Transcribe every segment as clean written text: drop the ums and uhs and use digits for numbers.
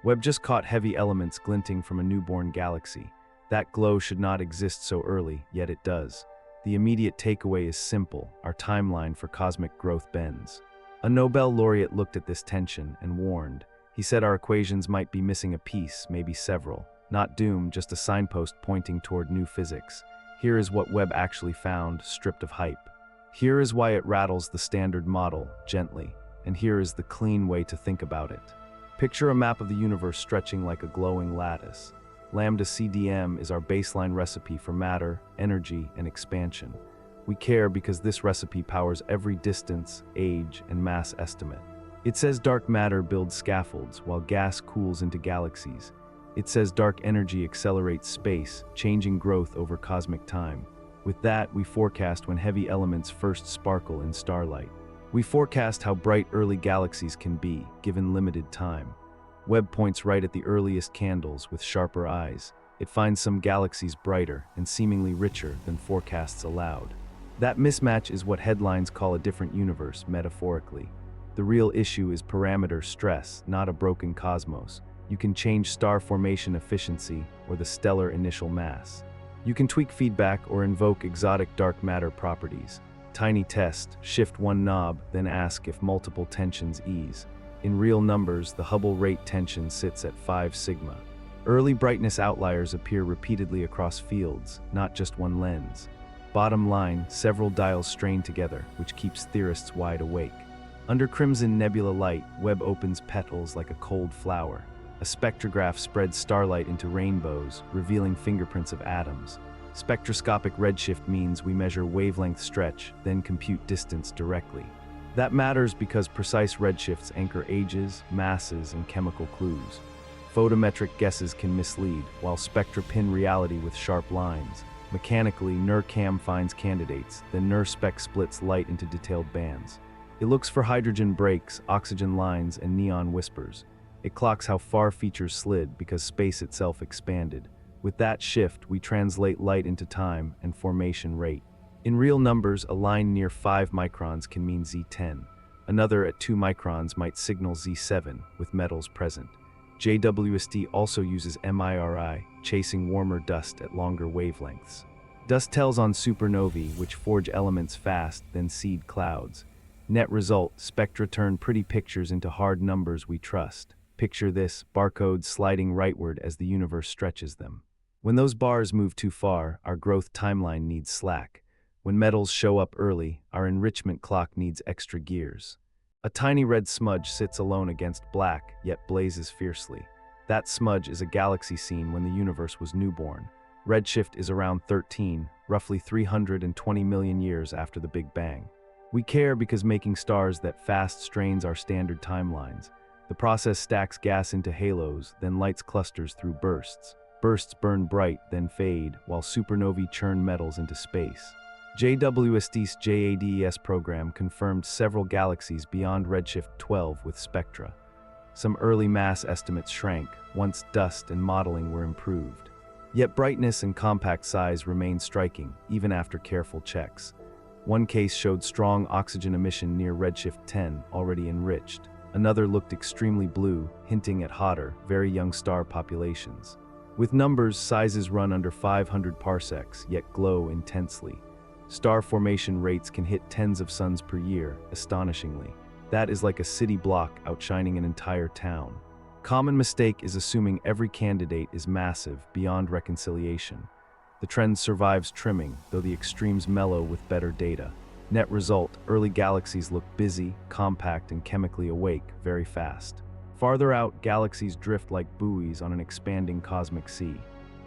Webb just caught heavy elements glinting from a newborn galaxy. That glow should not exist so early, yet it does. The immediate takeaway is simple: our timeline for cosmic growth bends. A Nobel laureate looked at this tension and warned. He said our equations might be missing a piece, maybe several. Not doom, just a signpost pointing toward new physics. Here is what Webb actually found, stripped of hype. Here is why it rattles the standard model, gently. And here is the clean way to think about it. Picture a map of the universe stretching like a glowing lattice. Lambda-CDM is our baseline recipe for matter, energy, and expansion. We care because this recipe powers every distance, age, and mass estimate. It says dark matter builds scaffolds, while gas cools into galaxies. It says dark energy accelerates space, changing growth over cosmic time. With that, we forecast when heavy elements first sparkle in starlight. We forecast how bright early galaxies can be, given limited time. Webb points right at the earliest candles with sharper eyes. It finds some galaxies brighter and seemingly richer than forecasts allowed. That mismatch is what headlines call a different universe, metaphorically. The real issue is parameter stress, not a broken cosmos. You can change star formation efficiency or the stellar initial mass. You can tweak feedback or invoke exotic dark matter properties. Tiny test, shift one knob, then ask if multiple tensions ease. In real numbers, the Hubble rate tension sits at 5 sigma. Early brightness outliers appear repeatedly across fields, not just one lens. Bottom line, several dials strain together, which keeps theorists wide awake. Under crimson nebula light, Webb opens petals like a cold flower. A spectrograph spreads starlight into rainbows, revealing fingerprints of atoms. Spectroscopic redshift means we measure wavelength stretch, then compute distance directly. That matters because precise redshifts anchor ages, masses, and chemical clues. Photometric guesses can mislead, while spectra pin reality with sharp lines. Mechanically, NIRCam finds candidates, then NIRSpec splits light into detailed bands. It looks for hydrogen breaks, oxygen lines, and neon whispers. It clocks how far features slid because space itself expanded. With that shift, we translate light into time and formation rate. In real numbers, a line near 5 microns can mean Z10. Another at 2 microns might signal Z7, with metals present. JWST also uses MIRI, chasing warmer dust at longer wavelengths. Dust tells on supernovae, which forge elements fast, then seed clouds. Net result, spectra turn pretty pictures into hard numbers we trust. Picture this, barcodes sliding rightward as the universe stretches them. When those bars move too far, our growth timeline needs slack. When metals show up early, our enrichment clock needs extra gears. A tiny red smudge sits alone against black, yet blazes fiercely. That smudge is a galaxy seen when the universe was newborn. Redshift is around 13, roughly 320 million years after the Big Bang. We care because making stars that fast strains our standard timelines. The process stacks gas into halos, then lights clusters through bursts. Bursts burn bright, then fade, while supernovae churn metals into space. JWST's JADES program confirmed several galaxies beyond redshift 12 with spectra. Some early mass estimates shrank, once dust and modeling were improved. Yet brightness and compact size remain striking, even after careful checks. One case showed strong oxygen emission near redshift 10, already enriched. Another looked extremely blue, hinting at hotter, very young star populations. With numbers, sizes run under 500 parsecs, yet glow intensely. Star formation rates can hit tens of suns per year, astonishingly. That is like a city block outshining an entire town. Common mistake is assuming every candidate is massive, beyond reconciliation. The trend survives trimming, though the extremes mellow with better data. Net result, early galaxies look busy, compact, and chemically awake very fast. Farther out, galaxies drift like buoys on an expanding cosmic sea.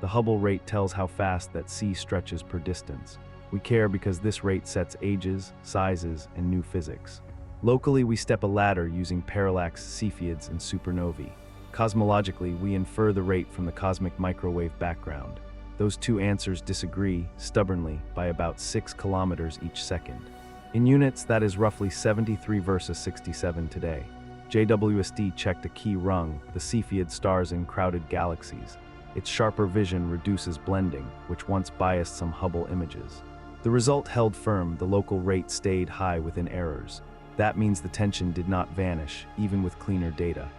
The Hubble rate tells how fast that sea stretches per distance. We care because this rate sets ages, sizes, and new physics. Locally, we step a ladder using parallax Cepheids and supernovae. Cosmologically, we infer the rate from the cosmic microwave background. Those two answers disagree, stubbornly, by about 6 kilometers each second. In units, that is roughly 73 versus 67 today. JWST checked a key rung, the Cepheid stars in crowded galaxies. Its sharper vision reduces blending, which once biased some Hubble images. The result held firm, the local rate stayed high within errors. That means the tension did not vanish, even with cleaner data.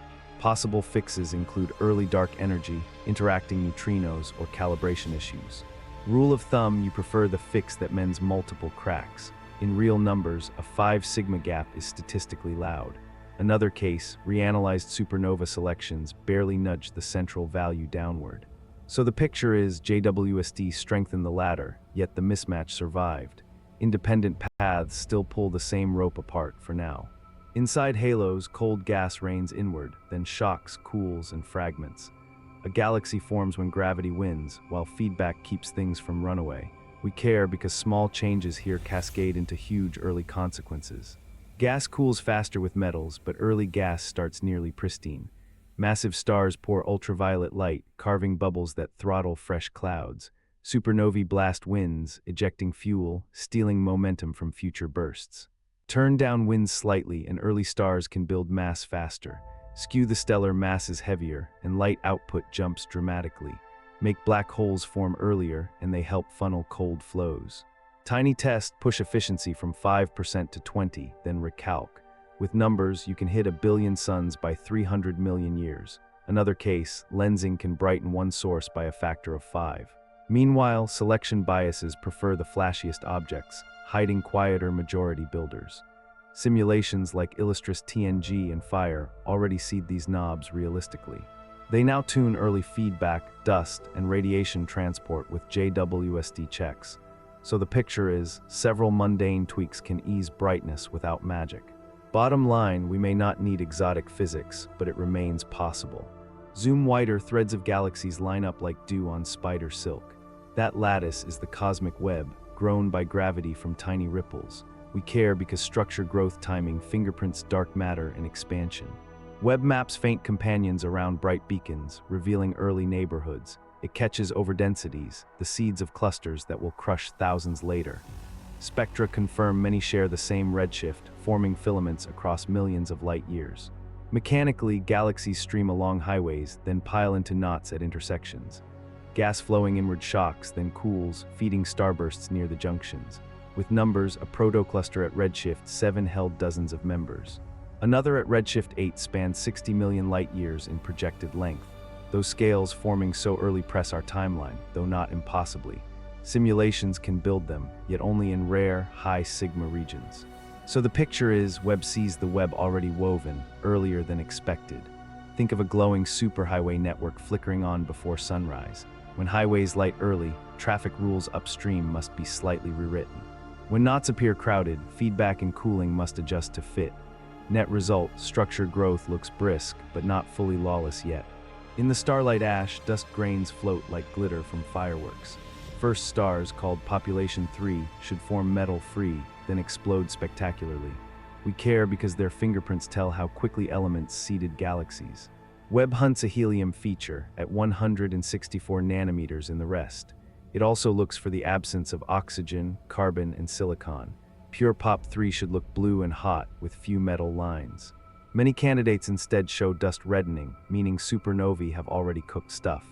Possible fixes include early dark energy, interacting neutrinos, or calibration issues. Rule of thumb, you prefer the fix that mends multiple cracks. In real numbers, a 5 sigma gap is statistically loud. Another case, reanalyzed supernova selections barely nudged the central value downward. So the picture is JWST strengthened the ladder, yet the mismatch survived. Independent paths still pull the same rope apart for now. Inside halos, cold gas rains inward, then shocks, cools, and fragments. A galaxy forms when gravity wins, while feedback keeps things from runaway. We care because small changes here cascade into huge early consequences. Gas cools faster with metals, but early gas starts nearly pristine. Massive stars pour ultraviolet light, carving bubbles that throttle fresh clouds. Supernovae blast winds, ejecting fuel, stealing momentum from future bursts. Turn down winds slightly and early stars can build mass faster. Skew the stellar masses heavier, and light output jumps dramatically. Make black holes form earlier, and they help funnel cold flows. Tiny tests push efficiency from 5% to 20%, then recalc. With numbers, you can hit 1 billion suns by 300 million years. Another case, lensing can brighten one source by a factor of 5. Meanwhile, selection biases prefer the flashiest objects, hiding quieter majority builders. Simulations like Illustris TNG and Fire already seed these knobs realistically. They now tune early feedback, dust, and radiation transport with JWST checks. So the picture is, several mundane tweaks can ease brightness without magic. Bottom line, we may not need exotic physics, but it remains possible. Zoom wider, threads of galaxies line up like dew on spider silk. That lattice is the cosmic web, grown by gravity from tiny ripples. We care because structure growth timing fingerprints dark matter and expansion. Webb maps faint companions around bright beacons, revealing early neighborhoods. It catches overdensities, the seeds of clusters that will crush thousands later. Spectra confirm many share the same redshift, forming filaments across millions of light years. Mechanically, galaxies stream along highways, then pile into knots at intersections. Gas flowing inward shocks, then cools, feeding starbursts near the junctions. With numbers, a protocluster at redshift 7 held dozens of members. Another at redshift 8 spanned 60 million light-years in projected length. Those scales forming so early press our timeline, though not impossibly. Simulations can build them, yet only in rare, high sigma regions. So the picture is, Webb sees the web already woven, earlier than expected. Think of a glowing superhighway network flickering on before sunrise. When highways light early, traffic rules upstream must be slightly rewritten. When knots appear crowded, feedback and cooling must adjust to fit. Net result, structure growth looks brisk, but not fully lawless yet. In the starlight ash, dust grains float like glitter from fireworks. First stars, called Population 3, should form metal-free, then explode spectacularly. We care because their fingerprints tell how quickly elements seeded galaxies. Webb hunts a helium feature at 164 nanometers in the rest. It also looks for the absence of oxygen, carbon, and silicon. Pure Pop 3 should look blue and hot, with few metal lines. Many candidates instead show dust reddening, meaning supernovae have already cooked stuff.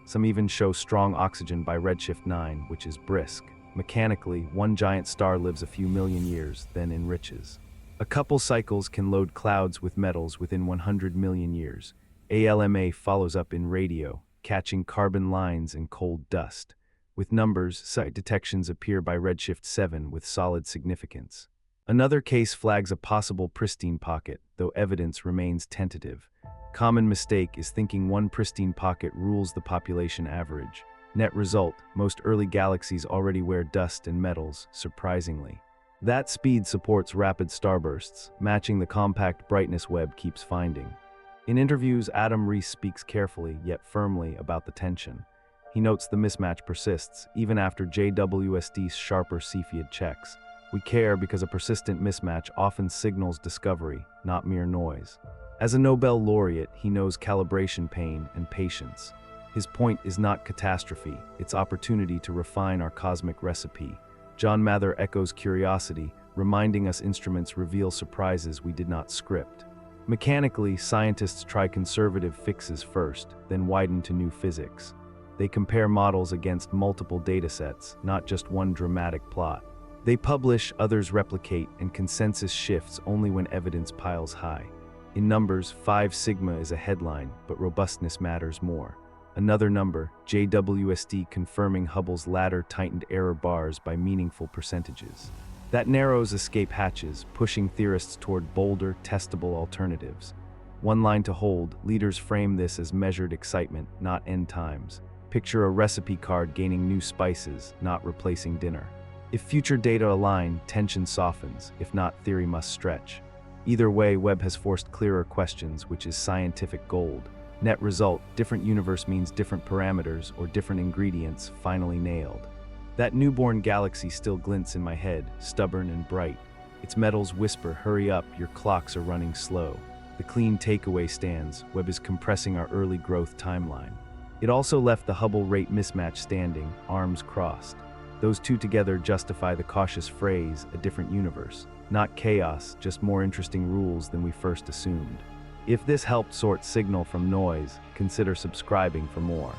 Some even show strong oxygen by redshift 9, which is brisk. Mechanically, one giant star lives a few million years, then enriches. A couple cycles can load clouds with metals within 100 million years. ALMA follows up in radio, catching carbon lines and cold dust. With numbers, site detections appear by redshift 7 with solid significance. Another case flags a possible pristine pocket, though evidence remains tentative. Common mistake is thinking one pristine pocket rules the population average. Net result, most early galaxies already wear dust and metals, surprisingly. That speed supports rapid starbursts, matching the compact brightness Webb keeps finding. In interviews, Adam Riess speaks carefully, yet firmly, about the tension. He notes the mismatch persists, even after JWST's sharper Cepheid checks. We care because a persistent mismatch often signals discovery, not mere noise. As a Nobel laureate, he knows calibration pain and patience. His point is not catastrophe, it's opportunity to refine our cosmic recipe. John Mather echoes curiosity, reminding us instruments reveal surprises we did not script. Mechanically, scientists try conservative fixes first, then widen to new physics. They compare models against multiple datasets, not just one dramatic plot. They publish, others replicate, and consensus shifts only when evidence piles high. In numbers, 5 sigma is a headline, but robustness matters more. Another number, JWST, confirming Hubble's ladder tightened error bars by meaningful percentages. That narrows escape hatches, pushing theorists toward bolder, testable alternatives. One line to hold, leaders frame this as measured excitement, not end times. Picture a recipe card gaining new spices, not replacing dinner. If future data align, tension softens. If not, theory must stretch. Either way, Webb has forced clearer questions, which is scientific gold. Net result, different universe means different parameters or different ingredients, finally nailed. That newborn galaxy still glints in my head, stubborn and bright. Its metals whisper, hurry up, your clocks are running slow. The clean takeaway stands, Webb is compressing our early growth timeline. It also left the Hubble rate mismatch standing, arms crossed. Those two together justify the cautious phrase, a different universe. Not chaos, just more interesting rules than we first assumed. If this helped sort signal from noise, consider subscribing for more.